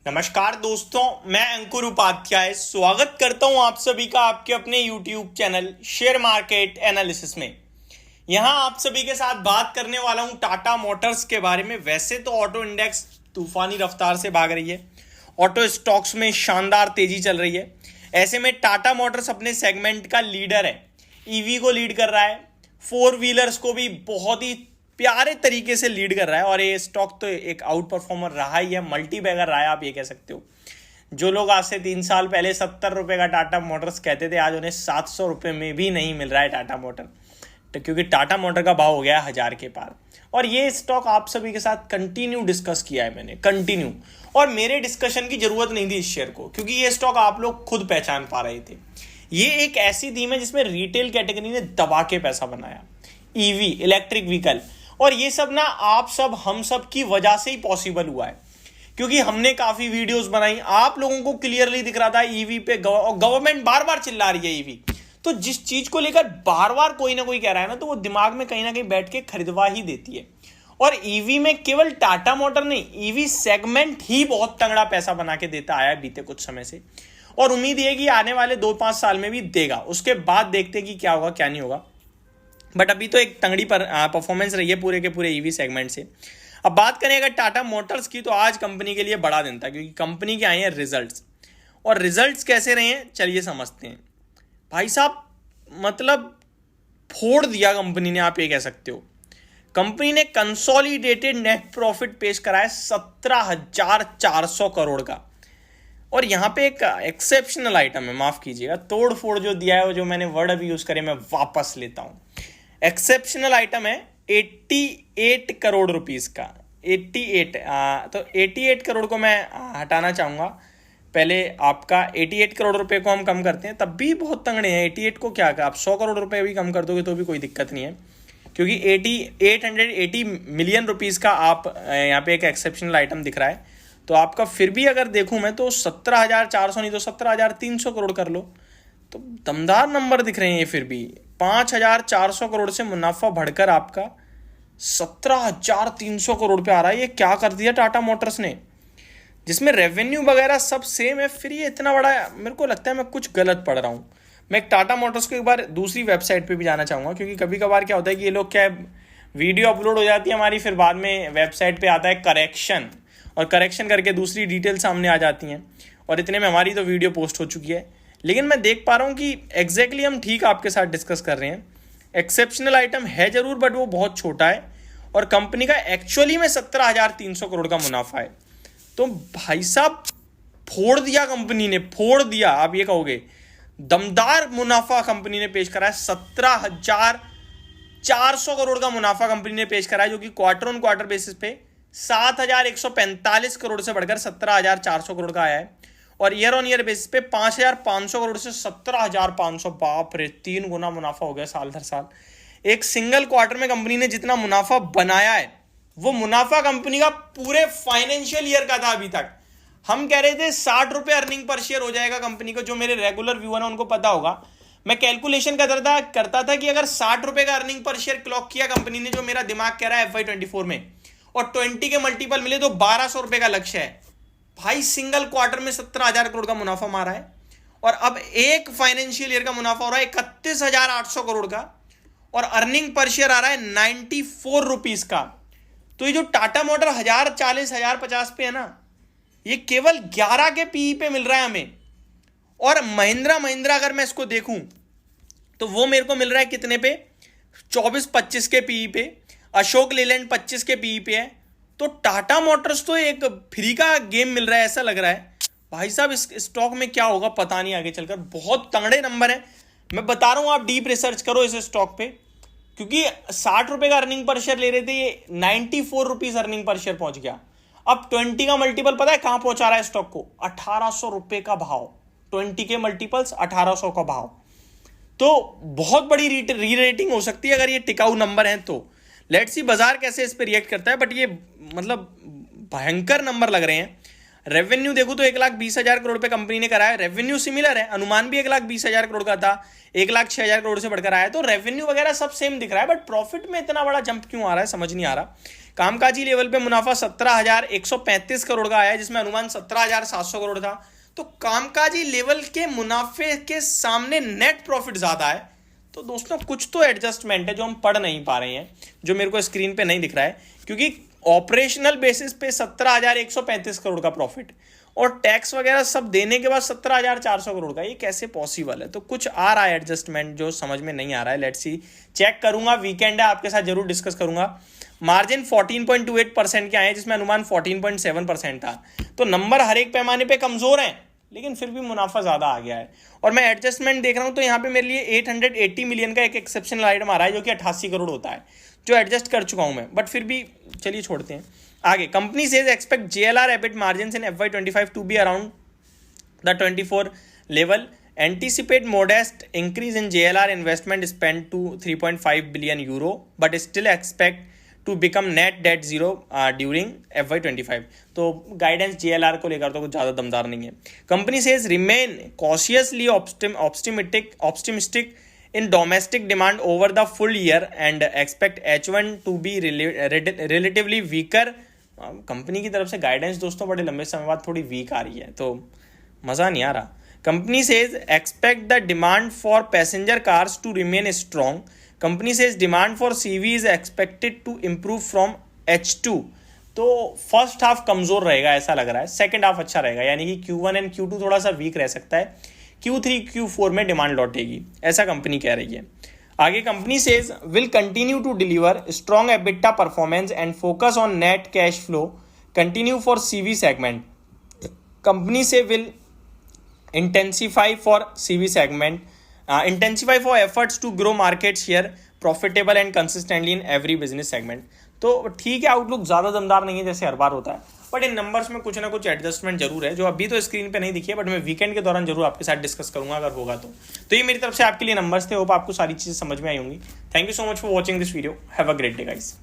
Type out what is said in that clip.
नमस्कार दोस्तों, मैं अंकुर उपाध्याय स्वागत करता हूं आप सभी का आपके अपने YouTube channel share market analysis में। यहां आप सभी के साथ बात करने वाला हूं टाटा मोटर्स के बारे में। वैसे तो ऑटो इंडेक्स तूफानी रफ्तार से भाग रही है, ऑटो स्टॉक्स में शानदार तेजी चल रही है। ऐसे में टाटा मोटर्स अपने सेगमेंट का लीडर है, ईवी को लीड कर रहा है, फोर व्हीलर्स को भी बहुत ही प्यारे तरीके से लीड कर रहा है और ये स्टॉक तो एक आउट परफॉर्मर रहा ही है, मल्टी बैगर रहा है, आप ये कह सकते हो। जो लोग आज से 3 साल पहले 70 रुपए का टाटा मोटर्स कहते थे, आज उन्हें 700 रुपए में भी नहीं मिल रहा है टाटा मोटर, तो क्योंकि टाटा मोटर का भाव हो गया 1000 के पार। और ये स्टॉक आप सभी के साथ कंटिन्यू डिस्कस किया है मैंने, कंटिन्यू, और मेरे डिस्कशन की जरूरत नहीं थी इस शेयर को, क्योंकि ये स्टॉक आप लोग खुद पहचान पा रहे थे। ये एक ऐसी थीम है जिसमें रिटेल कैटेगरी ने दबा के पैसा बनाया, ईवी, इलेक्ट्रिक व्हीकल, और ये सब ना आप सब हम सब की वजह से ही पॉसिबल हुआ है, क्योंकि हमने काफी वीडियोस बनाई, आप लोगों को क्लियरली दिख रहा था ईवी पे गवर्नमेंट बार बार चिल्ला रही है ईवी। तो जिस चीज को लेकर बार बार कोई ना कोई कह रहा है ना, तो वो दिमाग में कहीं ना कहीं बैठ के खरीदवा ही देती है। और ईवी में केवल टाटा मोटर नहीं, ईवी सेगमेंट ही बहुत तगड़ा पैसा बना के देता आया है बीते कुछ समय से, और उम्मीद है कि आने वाले 2-5 साल में भी देगा। उसके बाद देखते हैं कि क्या होगा क्या नहीं होगा, बट अभी तो एक तंगड़ी पर परफॉर्मेंस रही है पूरे के पूरे ईवी सेगमेंट से। अब बात करें अगर टाटा मोटर्स की, तो आज कंपनी के लिए बड़ा दिन था, क्योंकि कंपनी के आए हैं रिजल्ट्स। और रिजल्ट्स कैसे रहे हैं चलिए समझते हैं। भाई साहब, मतलब फोड़ दिया कंपनी ने, आप ये कह सकते हो। कंपनी ने कंसोलिडेटेड नेट प्रॉफिट पेश कराया 17,400 करोड़ का। और यहाँ पे एक एक्सेप्शनल आइटम है, माफ कीजिएगा, तोड़ फोड़ जो दिया है, वो जो मैंने वर्ड अभी यूज करे मैं वापस लेता हूँ। एक्सेप्शनल आइटम है 88 करोड़ रुपीस का, 88। तो 88 करोड़ को मैं हटाना चाहूँगा। पहले आपका 88 करोड़ रुपए को हम कम करते हैं, तब भी बहुत तंगड़े हैं। 88 को क्या आप 100 करोड़ रुपए भी कम कर दोगे तो भी कोई दिक्कत नहीं है, क्योंकि 880 मिलियन रुपीस का आप यहाँ पे एक एक्सेप्शनल आइटम दिख रहा है। तो आपका फिर भी अगर देखूं मैं तो 17,400 नहीं तो 17,300 करोड़ कर लो, तो दमदार नंबर दिख रहे हैं ये। फिर भी 5,400 करोड़ से मुनाफा बढ़कर आपका 17,300 करोड़ पे आ रहा है। ये क्या कर दिया टाटा मोटर्स ने, जिसमें रेवेन्यू वगैरह सब सेम है, फिर ये इतना बड़ा। मेरे को लगता है मैं कुछ गलत पढ़ रहा हूँ। मैं एक टाटा मोटर्स को एक बार दूसरी वेबसाइट पे भी जाना चाहूँगा, क्योंकि कभी कभार क्या होता है कि ये लोग क्या, वीडियो अपलोड हो जाती है हमारी, फिर बाद में वेबसाइट पे आता है करेक्शन, और करेक्शन करके दूसरी डिटेल सामने आ जाती हैं, और इतने में हमारी तो वीडियो पोस्ट हो चुकी है। लेकिन मैं देख पा रहा हूँ कि एग्जैक्टली हम ठीक आपके साथ डिस्कस कर रहे हैं। एक्सेप्शनल आइटम है जरूर, बट वो बहुत छोटा है, और कंपनी का एक्चुअली में 17,300 करोड़ का मुनाफा है। तो भाई साहब, फोड़ दिया कंपनी ने, फोड़ दिया आप ये कहोगे। दमदार मुनाफा कंपनी ने पेश करा है, 17,400 करोड़ का मुनाफा कंपनी ने पेश करा है, जो कि क्वार्टर ऑन क्वार्टर बेसिस पे 7,145 करोड़ से बढ़कर 17,400 करोड़ का आया है, और ईयर ऑन ईयर बेसिस पे 5,500 करोड़ से 17,500। बाप रे, 3 गुना मुनाफा हो गया साल दर साल। एक सिंगल क्वार्टर में कंपनी ने जितना मुनाफा बनाया है, वो मुनाफा कंपनी का पूरे फाइनेंशियल ईयर का था। अभी तक हम कह रहे थे 60 रुपए अर्निंग पर शेयर हो जाएगा कंपनी को। जो मेरे रेगुलर व्यूअर हैं उनको पता होगा, मैं कैलकुलेशन करता था कि अगर 60 रुपए का अर्निंग पर शेयर क्लॉक किया कंपनी ने, जो मेरा दिमाग कह रहा है FY24 में, और 20 के मल्टीपल मिले तो 1,200 रुपए का लक्ष्य है। भाई सिंगल क्वार्टर में 17,000 करोड़ का मुनाफा मारा है, और अब एक फाइनेंशियल ईयर का मुनाफा हो रहा है 31,800 करोड़ का, और अर्निंग पर शेयर आ रहा है 94 रुपीज का। तो ये जो टाटा मोटर 1,040, 1,050 पे है ना, ये केवल 11 के पीई पे मिल रहा है हमें। और महिंद्रा अगर मैं इसको देखूं तो वो मेरे को मिल रहा है कितने पे, 24-25 के पीई पे। अशोक लेलैंड 25 के पीई पे है। तो टाटा मोटर्स तो एक फ्री का गेम मिल रहा है, ऐसा लग रहा है। भाई साहब, इस स्टॉक में क्या होगा पता नहीं आगे चलकर, बहुत तगड़े नंबर है। मैं बता रहा हूं, आप डीप रिसर्च करो इस स्टॉक पे, क्योंकि 60 रुपए का अर्निंग पर शेयर ले रहे थे, ये 94 रुपीज अर्निंग पर शेयर पहुंच गया। अब 20 का मल्टीपल पता है कहां पहुंचा रहा है स्टॉक को, 1,800 रुपए का भाव। 20 के मल्टीपल्स, 1,800 का भाव। तो बहुत बड़ी री रेटिंग हो सकती है अगर ये टिकाऊ नंबर है तो। लेट्स सी बाजार कैसे इस पे रिएक्ट करता है, बट ये मतलब भयंकर नंबर लग रहे हैं। रेवेन्यू देखो तो 1,20,000 करोड़ पे कंपनी ने कराया, रेवेन्यू सिमिलर है, अनुमान भी 1,20,000 करोड़ का था, 1,06,000 करोड़ से बढ़कर आया, तो रेवेन्यू वगैरह सब सेम दिख रहा है, बट प्रॉफिट में इतना बड़ा जंप क्यों आ रहा है समझ नहीं आ रहा। कामकाजी लेवल पे मुनाफा 17,135 करोड़ का आया, जिसमें अनुमान 17,700 करोड़ था। तो कामकाजी लेवल के मुनाफे के सामने नेट प्रॉफिट ज्यादा है। तो दोस्तों कुछ तो एडजस्टमेंट है जो हम पढ़ नहीं पा रहे हैं, जो मेरे को स्क्रीन पे नहीं दिख रहा है, क्योंकि ऑपरेशनल बेसिस पे 17,135 करोड़ का प्रॉफिट और टैक्स वगैरह सब देने के बाद 17,400 करोड़ का, ये कैसे पॉसिबल है। तो कुछ आ रहा है एडजस्टमेंट जो समझ में नहीं आ रहा है। लेट्स सी, चेक करूंगा, वीकेंड है, आपके साथ जरूर डिस्कस करूंगा। मार्जिन 14.28% के आए, जिसमें अनुमान 14.7% था। तो नंबर हर एक पैमाने पे कमजोर हैं, लेकिन फिर भी मुनाफा ज्यादा आ गया है। और मैं एडजस्टमेंट देख रहा हूं तो यहाँ पे मेरे लिए 880 मिलियन का एक एक्सेप्शनल आइटम आ रहा है, जो कि 88 करोड़ होता है, जो एडजस्ट कर चुका हूं मैं, बट फिर भी चलिए छोड़ते हैं आगे। Company says expect JLR EBIT margins in FY25 to be around the 24 level, anticipate modest increase in JLR investment spend to 3.5 billion euro, but still expect to become net debt zero during FY25। तो guidance JLR को लेकर तो कुछ ज़्यादा दमदार नहीं है। Company says remain cautiously optimistic in domestic demand over the full year and expect H1 to be relatively weaker. Company की तरफ से गाइडेंस दोस्तों बड़े लंबे समय बाद थोड़ी वीक आ रही है, तो मज़ा नहीं आ रहा। Company says expect the demand for passenger cars to remain strong. Company says demand for CV is expected to improve from H2। तो फर्स्ट हाफ कमजोर रहेगा ऐसा लग रहा है, सेकंड हाफ अच्छा रहेगा, यानी कि Q1 एंड Q2 थोड़ा सा वीक रह सकता है, Q3 Q4 में डिमांड लौटेगी, ऐसा कंपनी कह रही है। आगे company says will continue to deliver strong EBITDA performance and focus on net cash flow continue for CV segment. Company says will intensify for efforts to grow market share profitable and consistently in every business segment। तो ठीक है, outlook ज़्यादा दमदार नहीं है जैसे हर बार होता है, बट इन नंबर्स में कुछ ना कुछ एडजस्टमेंट जरूर है, जो अभी तो स्क्रीन पे नहीं दिखी है, बट मैं वीकेंड के दौरान जरूर आपके साथ डिस्कस करूंगा अगर होगा तो ये मेरी तरफ से आपके लिए नंबर्स थे। होप आपको सारी चीज़ें समझ में आई होंगी। Thank you so much for watching this video. Have a great day guys.